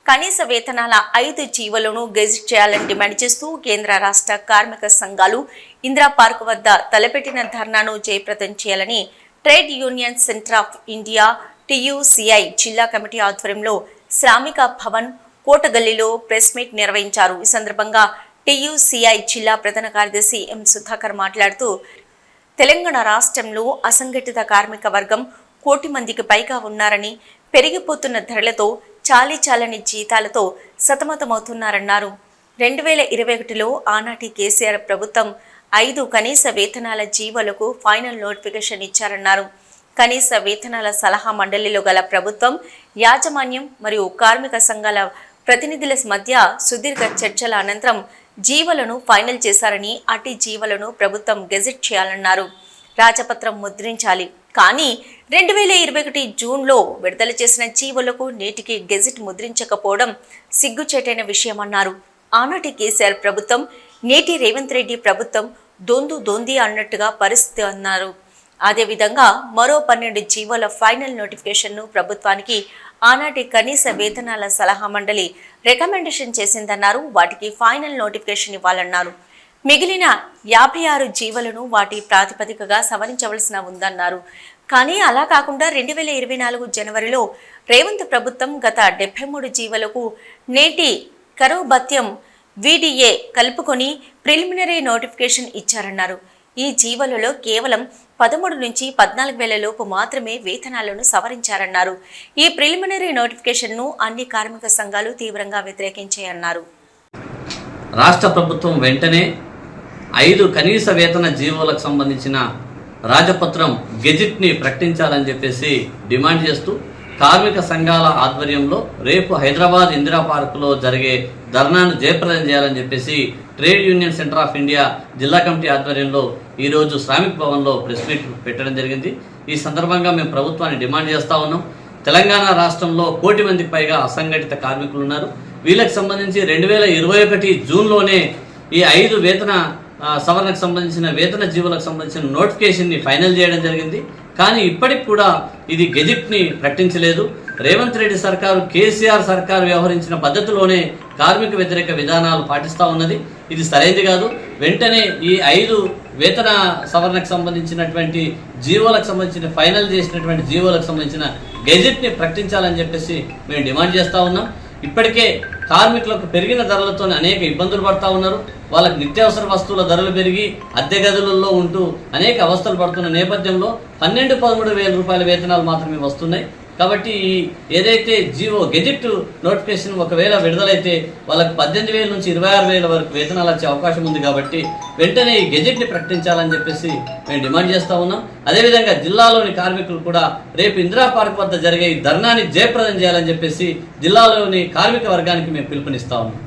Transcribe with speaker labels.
Speaker 1: కనీస వేతనాల 5 జీవోలను గెజిట్ చేయాలని డిమాండ్ చేస్తూ కేంద్ర రాష్ట్ర కార్మిక సంఘాలు ఇందిరా పార్క్ వద్ద తలపెట్టిన ధర్నాను జయప్రదం చేయాలని trade union centre of India TUCI జిల్లా కమిటీ ఆధ్వర్యంలో శ్రామిక భవన్ కోటగల్లీలో ప్రెస్ మీట్ నిర్వహించారు. ఈ సందర్భంగా TUCI జిల్లా ప్రధాన కార్యదర్శి ఎం సుధాకర్ మాట్లాడుతూ తెలంగాణ రాష్ట్రంలో అసంఘటిత కార్మిక వర్గం 1 కోటి మందికి పైగా ఉన్నారని, పెరిగిపోతున్న ధరలతో చాలీచాలని జీతాలతో సతమతమవుతున్నారన్నారు. 2021లో ఆనాటి కేసీఆర్ ప్రభుత్వం 5 కనీస వేతనాల జీవోలకు ఫైనల్ నోటిఫికేషన్ ఇచ్చారన్నారు. కనీస వేతనాల సలహా మండలిలో గల ప్రభుత్వం, యాజమాన్యం మరియు కార్మిక సంఘాల ప్రతినిధుల మధ్య సుదీర్ఘ చర్చల అనంతరం జీవోలను ఫైనల్ చేశారని, అట్టి జీవోలను ప్రభుత్వం గెజిట్ చేయాలన్నారు. రాజపత్రం ముద్రించాలి. కానీ 2021 జూన్లో విడుదల చేసిన జీవోలకు నేటికి గెజిట్ ముద్రించకపోవడం సిగ్గుచేటైన విషయమన్నారు. ఆనాటి కేసీఆర్ ప్రభుత్వం, నేటి రేవంత్ రెడ్డి ప్రభుత్వం దొంది అన్నట్టుగా పరిస్థితి అన్నారు. అదేవిధంగా మరో 12 జీవోల ఫైనల్ నోటిఫికేషన్ను ప్రభుత్వానికి ఆనాటి కనీస వేతనాల సలహా మండలి రికమెండేషన్ చేసిందన్నారు. వాటికి ఫైనల్ నోటిఫికేషన్ ఇవ్వాలన్నారు. మిగిలిన 56 జీవోలను వాటి ప్రాతిపదికగా సవరించవలసిన ఉందన్నారు. కానీ అలా కాకుండా 2024 జనవరిలో రేవంత్ ప్రభుత్వం గత 73 జీవోలకు నేటి కరువు భత్యం VDA కలుపుకొని ప్రిలిమినరీ నోటిఫికేషన్ ఇచ్చారన్నారు. ఈ జీవోలలో కేవలం 13 నుంచి 14 వేల లోపు మాత్రమే వేతనాలను సవరించారన్నారు. ఈ ప్రిలిమినరీ నోటిఫికేషన్ను అన్ని కార్మిక సంఘాలు తీవ్రంగా వ్యతిరేకించాయన్నారు.
Speaker 2: రాష్ట్ర ప్రభుత్వం వెంటనే 5 కనీస వేతన జీవోలకు సంబంధించిన రాజపత్రం గెజిట్ని ప్రకటించాలని చెప్పేసి డిమాండ్ చేస్తూ కార్మిక సంఘాల ఆధ్వర్యంలో రేపు హైదరాబాద్ ఇందిరా పార్కులో జరిగే ధర్నాను జయప్రదం చేయాలని చెప్పేసి trade union centre of India జిల్లా కమిటీ ఆధ్వర్యంలో ఈరోజు శ్రామిక్ భవన్లో ప్రెస్ మీట్ పెట్టడం జరిగింది. ఈ సందర్భంగా మేము ప్రభుత్వాన్ని డిమాండ్ చేస్తూ ఉన్నాం. తెలంగాణ రాష్ట్రంలో 1 కోటి మందికి పైగా అసంఘటిత కార్మికులు ఉన్నారు. వీళ్ళకి సంబంధించి 2021 జూన్లోనే ఈ 5 వేతన సవరణకు సంబంధించిన వేతన జీవులకు సంబంధించిన నోటిఫికేషన్ని ఫైనల్ చేయడం జరిగింది. కానీ ఇప్పటికి కూడా ఇది గెజిట్ని ప్రకటించలేదు. రేవంత్ రెడ్డి సర్కారు, కేసీఆర్ సర్కారు వ్యవహరించిన పద్ధతిలోనే కార్మిక వ్యతిరేక విధానాలు పాటిస్తూ ఉన్నది. ఇది సరైనది కాదు. వెంటనే ఈ 5 వేతన సవరణకు సంబంధించినటువంటి జీవోలకు సంబంధించిన ఫైనల్ చేసినటువంటి జీవోలకు సంబంధించిన గెజిట్ని ప్రకటించాలని చెప్పేసి మేము డిమాండ్ చేస్తూ ఉన్నాం. ఇప్పటికే కార్మికులకు పెరిగిన ధరలతో అనేక ఇబ్బందులు పడుతూ ఉన్నారు. వాళ్ళకి నిత్యావసర వస్తువుల ధరలు పెరిగి అద్దె గదులలో ఉంటూ అనేక అవస్థలు పడుతున్న నేపథ్యంలో 12-13 వేల రూపాయల వేతనాలు మాత్రమే వస్తున్నాయి. కాబట్టి ఏదైతే జీవో గెజిట్ నోటిఫికేషన్ ఒకవేళ విడుదలైతే వాళ్ళకి 18,000 నుంచి 26,000 వరకు వేతనాలు వచ్చే అవకాశం ఉంది. కాబట్టి వెంటనే ఈ గెజిట్ని ప్రకటించాలని చెప్పేసి మేము డిమాండ్ చేస్తూ ఉన్నాం. అదేవిధంగా జిల్లాలోని కార్మికులు కూడా రేపు ఇందిరా పార్క్ వద్ద జరిగే ఈ ధర్నాని జయప్రదం చేయాలని చెప్పేసి జిల్లాలోని కార్మిక వర్గానికి మేము పిలుపునిస్తా ఉన్నాం.